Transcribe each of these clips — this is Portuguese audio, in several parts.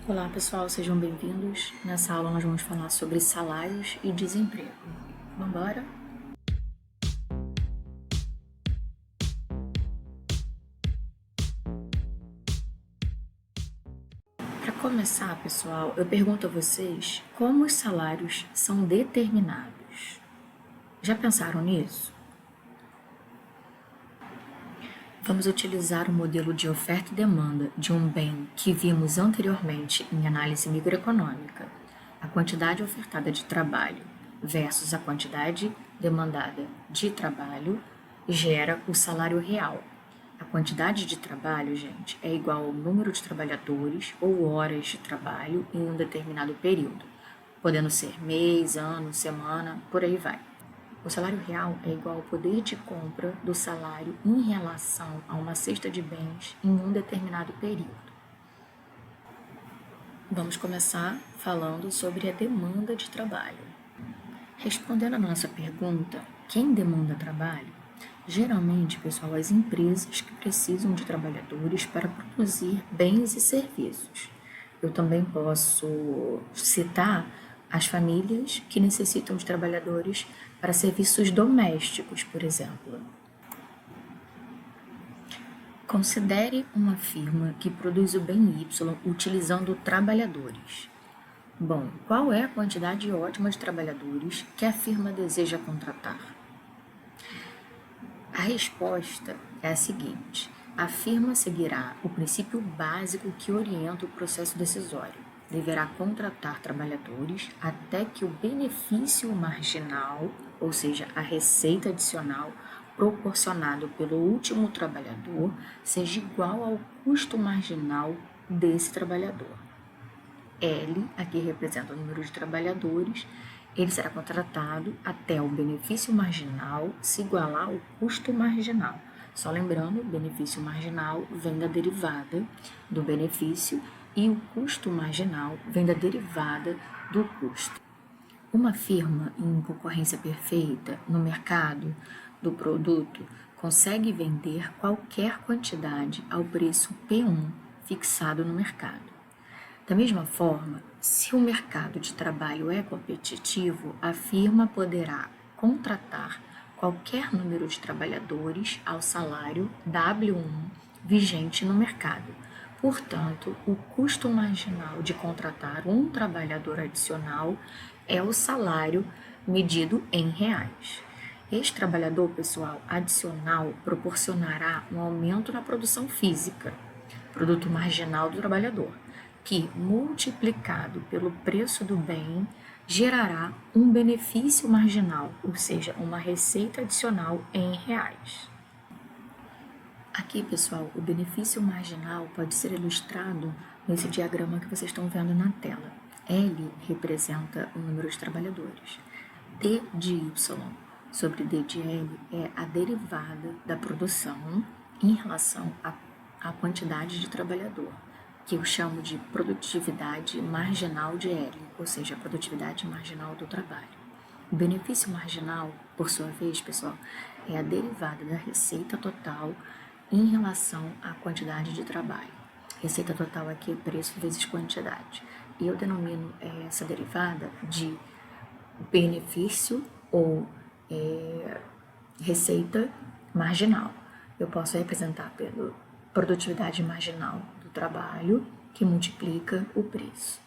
Olá pessoal, sejam bem-vindos. Nessa aula nós vamos falar sobre salários e desemprego. Vamos embora? Para começar, pessoal, eu pergunto a vocês como os salários são determinados. Já pensaram nisso? Vamos utilizar o modelo de oferta e demanda de um bem que vimos anteriormente em análise microeconômica, a quantidade ofertada de trabalho versus a quantidade demandada de trabalho gera o salário real. A quantidade de trabalho, gente, é igual ao número de trabalhadores ou horas de trabalho em um determinado período, podendo ser mês, ano, semana, por aí vai. O salário real é igual ao poder de compra do salário em relação a uma cesta de bens em um determinado período. Vamos começar falando sobre a demanda de trabalho. Respondendo a nossa pergunta, quem demanda trabalho? Geralmente, pessoal, as empresas que precisam de trabalhadores para produzir bens e serviços. Eu também posso citar as famílias que necessitam de trabalhadores para serviços domésticos, por exemplo. Considere uma firma que produz o bem Y utilizando trabalhadores. Bom, qual é a quantidade ótima de trabalhadores que a firma deseja contratar? A resposta é a seguinte: a firma seguirá o princípio básico que orienta o processo decisório. Deverá contratar trabalhadores até que o benefício marginal, ou seja, a receita adicional proporcionado pelo último trabalhador, seja igual ao custo marginal desse trabalhador. L, aqui representa o número de trabalhadores, ele será contratado até o benefício marginal se igualar ao custo marginal. Só lembrando, o benefício marginal vem da derivada do benefício e o custo marginal vem da derivada do custo. Uma firma em concorrência perfeita no mercado do produto consegue vender qualquer quantidade ao preço P1 fixado no mercado. Da mesma forma, se o mercado de trabalho é competitivo, a firma poderá contratar qualquer número de trabalhadores ao salário W1 vigente no mercado. Portanto, o custo marginal de contratar um trabalhador adicional é o salário medido em reais. Este trabalhador, pessoal, adicional proporcionará um aumento na produção física, produto marginal do trabalhador, que, multiplicado pelo preço do bem, gerará um benefício marginal, ou seja, uma receita adicional em reais. Aqui, pessoal, o benefício marginal pode ser ilustrado nesse diagrama que vocês estão vendo na tela. L representa o número de trabalhadores. D de Y sobre D de L é a derivada da produção em relação à quantidade de trabalhador, que eu chamo de produtividade marginal de L, ou seja, a produtividade marginal do trabalho. O benefício marginal, por sua vez, pessoal, é a derivada da receita total em relação à quantidade de trabalho. Receita total aqui é preço vezes quantidade. E eu denomino essa derivada de benefício ou receita marginal. Eu posso representar pela produtividade marginal do trabalho, que multiplica o preço.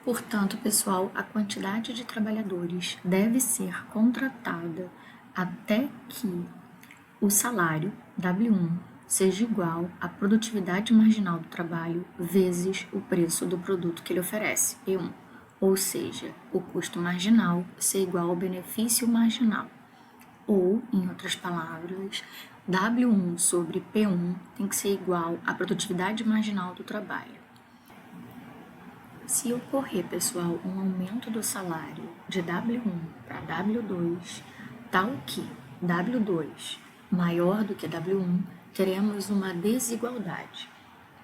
Portanto, pessoal, a quantidade de trabalhadores deve ser contratada até que o salário W1 seja igual à produtividade marginal do trabalho vezes o preço do produto que ele oferece, P1. Ou seja, o custo marginal ser igual ao benefício marginal. Ou, em outras palavras, W1 sobre P1 tem que ser igual à produtividade marginal do trabalho. Se ocorrer, pessoal, um aumento do salário de W1 para W2, tal que W2 maior do que W1, teremos uma desigualdade,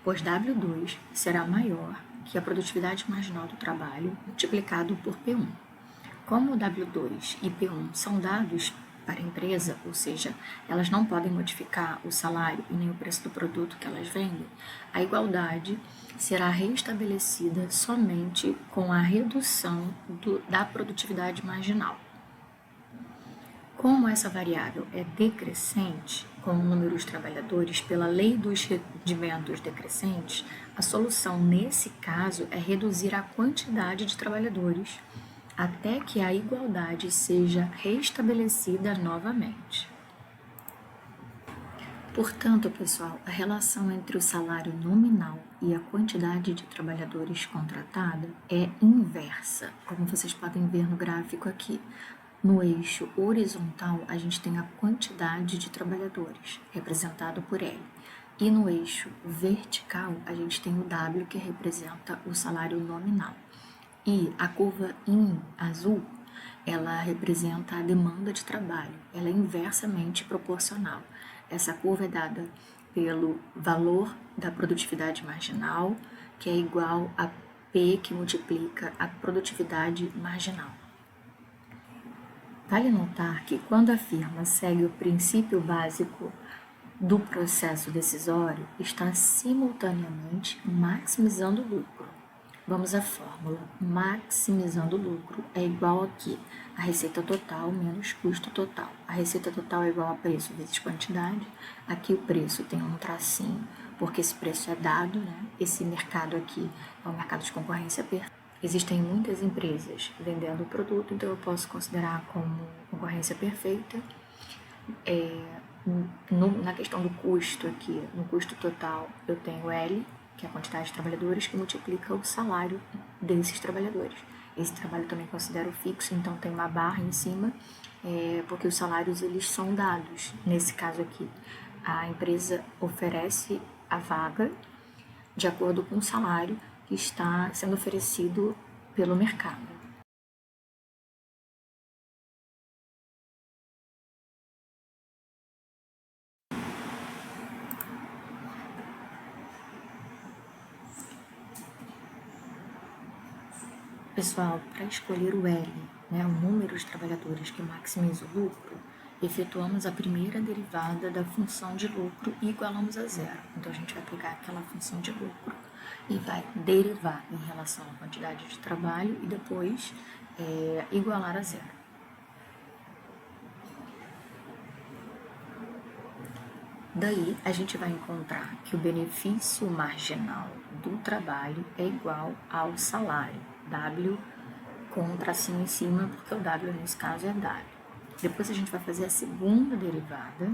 pois W2 será maior que a produtividade marginal do trabalho multiplicado por P1. Como W2 e P1 são dados para a empresa, ou seja, elas não podem modificar o salário e nem o preço do produto que elas vendem, a igualdade será restabelecida somente com a redução da produtividade marginal. Como essa variável é decrescente, com o número de trabalhadores pela lei dos rendimentos decrescentes, a solução nesse caso é reduzir a quantidade de trabalhadores até que a igualdade seja restabelecida novamente. Portanto, pessoal, a relação entre o salário nominal e a quantidade de trabalhadores contratada é inversa, como vocês podem ver no gráfico aqui. No eixo horizontal, a gente tem a quantidade de trabalhadores, representado por L. E no eixo vertical, a gente tem o W, que representa o salário nominal. E a curva em azul, ela representa a demanda de trabalho. Ela é inversamente proporcional. Essa curva é dada pelo valor da produtividade marginal, que é igual a P, que multiplica a produtividade marginal. Vale notar que quando a firma segue o princípio básico do processo decisório, está simultaneamente maximizando o lucro. Vamos à fórmula. Maximizando o lucro é igual aqui a receita total menos custo total. A receita total é igual a preço vezes quantidade. Aqui o preço tem um tracinho, porque esse preço é dado, né? Esse mercado aqui é um mercado de concorrência aberta. Existem muitas empresas vendendo o produto, então eu posso considerar como concorrência perfeita. Na questão do custo aqui, no custo total, eu tenho L, que é a quantidade de trabalhadores, que multiplica o salário desses trabalhadores. Esse trabalho também considero fixo, então tem uma barra em cima, porque os salários eles são dados. Nesse caso aqui, a empresa oferece a vaga de acordo com o salário que está sendo oferecido pelo mercado. Pessoal, para escolher o L, né, o número de trabalhadores que maximiza o lucro, efetuamos a primeira derivada da função de lucro e igualamos a zero. Então, a gente vai pegar aquela função de lucro e vai derivar em relação à quantidade de trabalho e depois igualar a zero. Daí, a gente vai encontrar que o benefício marginal do trabalho é igual ao salário, W com um tracinho em cima, porque o W nesse caso é W. Depois a gente vai fazer a segunda derivada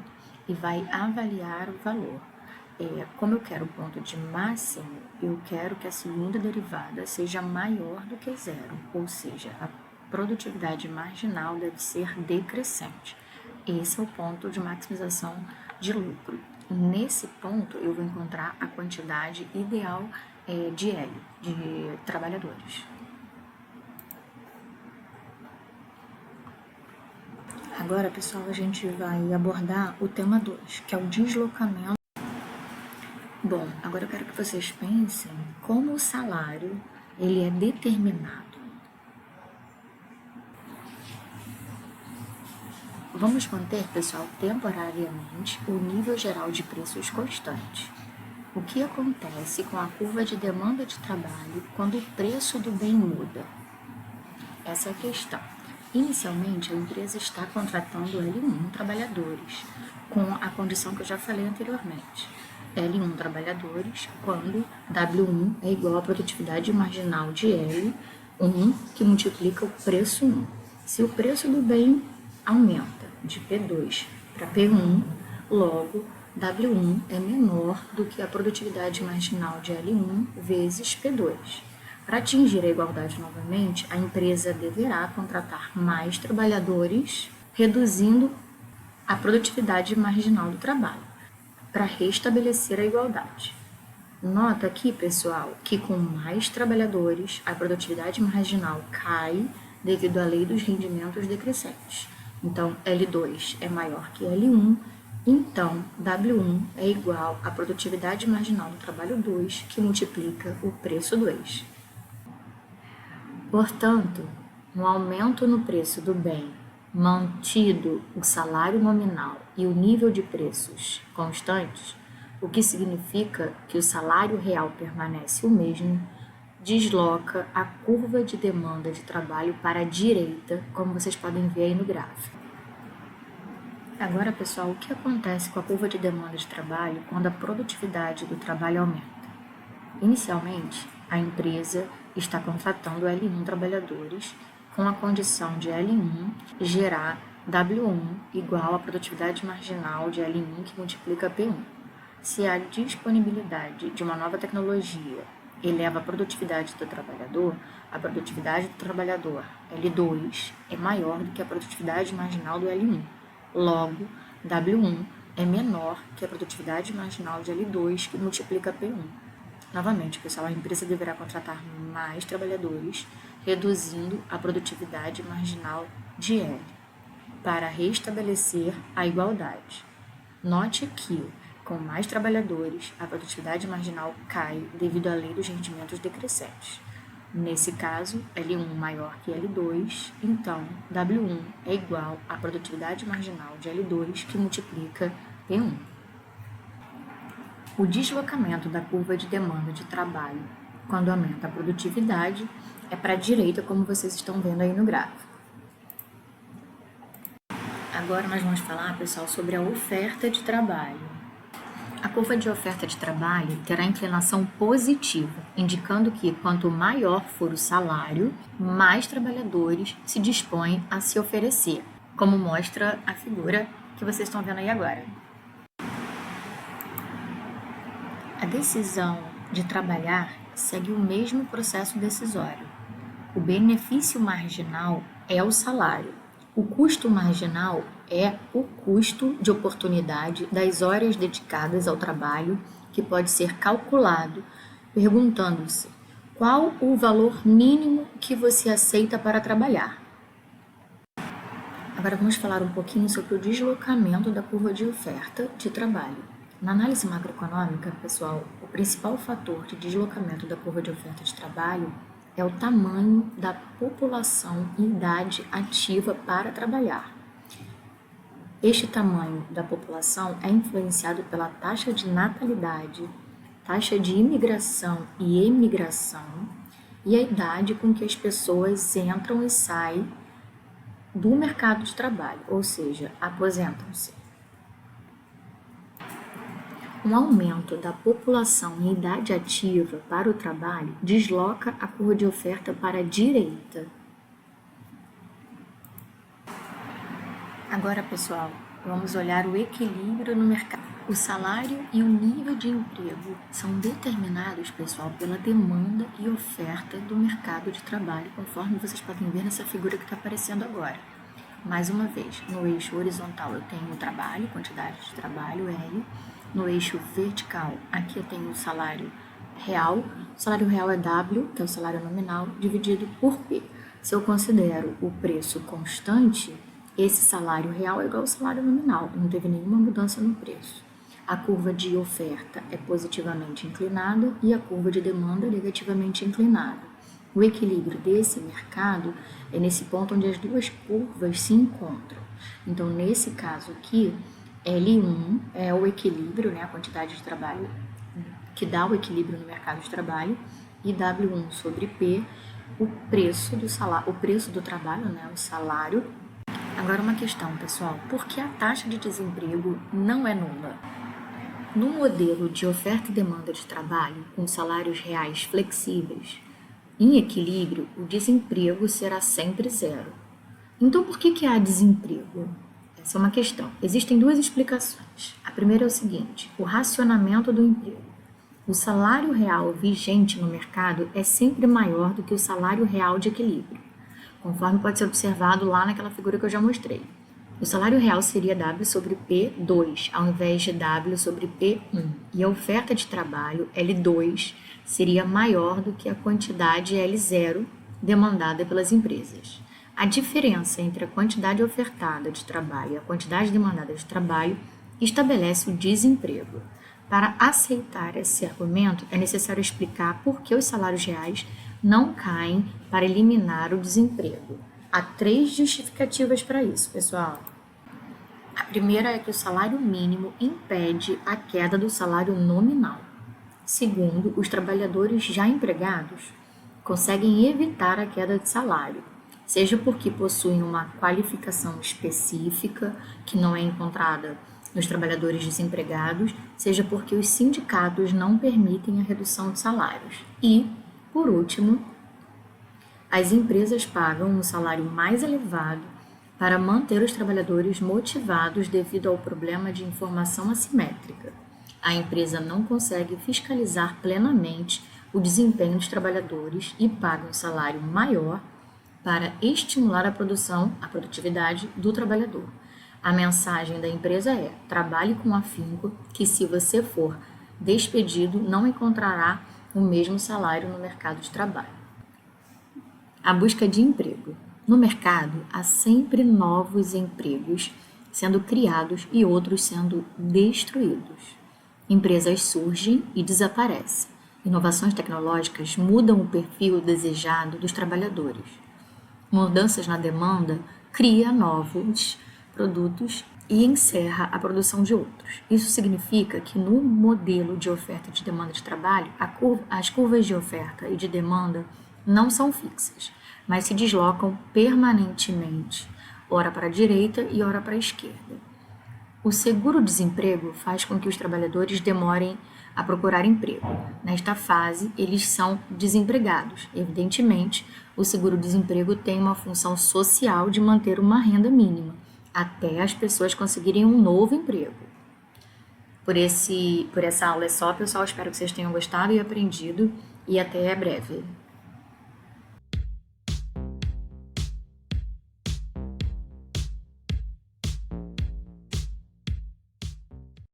e vai avaliar o valor. Como eu quero o ponto de máximo, eu quero que a segunda derivada seja maior do que zero, ou seja, a produtividade marginal deve ser decrescente. Esse é o ponto de maximização de lucro. Nesse ponto, eu vou encontrar a quantidade ideal de L, de trabalhadores. Agora, pessoal, a gente vai abordar o tema 2, que é o deslocamento. Bom, agora eu quero que vocês pensem como o salário ele é determinado. Vamos manter, pessoal, temporariamente o nível geral de preços constante. O que acontece com a curva de demanda de trabalho quando o preço do bem muda? Essa é a questão. Inicialmente, a empresa está contratando L1 trabalhadores, com a condição que eu já falei anteriormente. L1 trabalhadores quando W1 é igual à produtividade marginal de L1, que multiplica o preço 1. Se o preço do bem aumenta de P2 para P1, logo W1 é menor do que a produtividade marginal de L1 vezes P2. Para atingir a igualdade novamente, a empresa deverá contratar mais trabalhadores, reduzindo a produtividade marginal do trabalho, para restabelecer a igualdade. Nota aqui, pessoal, que com mais trabalhadores, a produtividade marginal cai devido à lei dos rendimentos decrescentes. Então, L2 é maior que L1, então W1 é igual à produtividade marginal do trabalho 2, que multiplica o preço 2. Portanto, um aumento no preço do bem, mantido o salário nominal e o nível de preços constantes, o que significa que o salário real permanece o mesmo, desloca a curva de demanda de trabalho para a direita, como vocês podem ver aí no gráfico. Agora, pessoal, o que acontece com a curva de demanda de trabalho quando a produtividade do trabalho aumenta? Inicialmente, a empresa está contratando L1 trabalhadores com a condição de L1 gerar W1 igual à produtividade marginal de L1 que multiplica P1. Se a disponibilidade de uma nova tecnologia eleva a produtividade do trabalhador, a produtividade do trabalhador L2 é maior do que a produtividade marginal do L1. Logo, W1 é menor que a produtividade marginal de L2 que multiplica P1. Novamente, pessoal, a empresa deverá contratar mais trabalhadores, reduzindo a produtividade marginal de L, para restabelecer a igualdade. Note que, com mais trabalhadores, a produtividade marginal cai devido à lei dos rendimentos decrescentes. Nesse caso, L1 maior que L2, então W1 é igual à produtividade marginal de L2 que multiplica P1. O deslocamento da curva de demanda de trabalho, quando aumenta a produtividade, é para a direita, como vocês estão vendo aí no gráfico. Agora nós vamos falar, pessoal, sobre a oferta de trabalho. A curva de oferta de trabalho terá inclinação positiva, indicando que quanto maior for o salário, mais trabalhadores se dispõem a se oferecer, como mostra a figura que vocês estão vendo aí agora. A decisão de trabalhar segue o mesmo processo decisório. O benefício marginal é o salário. O custo marginal é o custo de oportunidade das horas dedicadas ao trabalho, que pode ser calculado perguntando-se qual o valor mínimo que você aceita para trabalhar. Agora vamos falar um pouquinho sobre o deslocamento da curva de oferta de trabalho. Na análise macroeconômica, pessoal, o principal fator de deslocamento da curva de oferta de trabalho é o tamanho da população em idade ativa para trabalhar. Este tamanho da população é influenciado pela taxa de natalidade, taxa de imigração e emigração e a idade com que as pessoas entram e saem do mercado de trabalho, ou seja, aposentam-se. Um aumento da população em idade ativa para o trabalho desloca a curva de oferta para a direita. Agora, pessoal, vamos olhar o equilíbrio no mercado. O salário e o nível de emprego são determinados, pessoal, pela demanda e oferta do mercado de trabalho, conforme vocês podem ver nessa figura que está aparecendo agora. Mais uma vez, no eixo horizontal eu tenho o trabalho, quantidade de trabalho, L. No eixo vertical, aqui eu tenho o salário real. O salário real é W, que é o salário nominal, dividido por P. Se eu considero o preço constante, esse salário real é igual ao salário nominal, não teve nenhuma mudança no preço. A curva de oferta é positivamente inclinada e a curva de demanda é negativamente inclinada. O equilíbrio desse mercado é nesse ponto onde as duas curvas se encontram. Então, nesse caso aqui, L1 é o equilíbrio, né, a quantidade de trabalho que dá o equilíbrio no mercado de trabalho, e W1 sobre P, o preço do trabalho, né, o salário. Agora uma questão, pessoal, por que a taxa de desemprego não é nula? No modelo de oferta e demanda de trabalho, com salários reais flexíveis, em equilíbrio, o desemprego será sempre zero. Então, por que há desemprego? Essa é uma questão. Existem duas explicações. A primeira é o seguinte: o racionamento do emprego. O salário real vigente no mercado é sempre maior do que o salário real de equilíbrio, conforme pode ser observado lá naquela figura que eu já mostrei. O salário real seria W sobre P2, ao invés de W sobre P1. E a oferta de trabalho, L2, seria maior do que a quantidade L0 demandada pelas empresas. A diferença entre a quantidade ofertada de trabalho e a quantidade demandada de trabalho estabelece o desemprego. Para aceitar esse argumento, é necessário explicar por que os salários reais não caem para eliminar o desemprego. Há 3 justificativas para isso, pessoal. A primeira é que o salário mínimo impede a queda do salário nominal. Segundo, os trabalhadores já empregados conseguem evitar a queda de salário, seja porque possuem uma qualificação específica que não é encontrada nos trabalhadores desempregados, seja porque os sindicatos não permitem a redução de salários. E, por último, as empresas pagam um salário mais elevado para manter os trabalhadores motivados devido ao problema de informação assimétrica. A empresa não consegue fiscalizar plenamente o desempenho dos trabalhadores e paga um salário maior para estimular a produtividade do trabalhador. A mensagem da empresa é: trabalhe com afinco, que se você for despedido, não encontrará o mesmo salário no mercado de trabalho. A busca de emprego. No mercado, há sempre novos empregos sendo criados e outros sendo destruídos. Empresas surgem e desaparecem. Inovações tecnológicas mudam o perfil desejado dos trabalhadores. Mudanças na demanda cria novos produtos e encerra a produção de outros. Isso significa que no modelo de oferta e de demanda de trabalho, as curvas de oferta e de demanda não são fixas, mas se deslocam permanentemente, ora para a direita e ora para a esquerda. O seguro-desemprego faz com que os trabalhadores demorem a procurar emprego. Nesta fase, eles são desempregados. Evidentemente, o seguro-desemprego tem uma função social de manter uma renda mínima, até as pessoas conseguirem um novo emprego. Por essa aula é só, pessoal. Espero que vocês tenham gostado e aprendido, e até breve.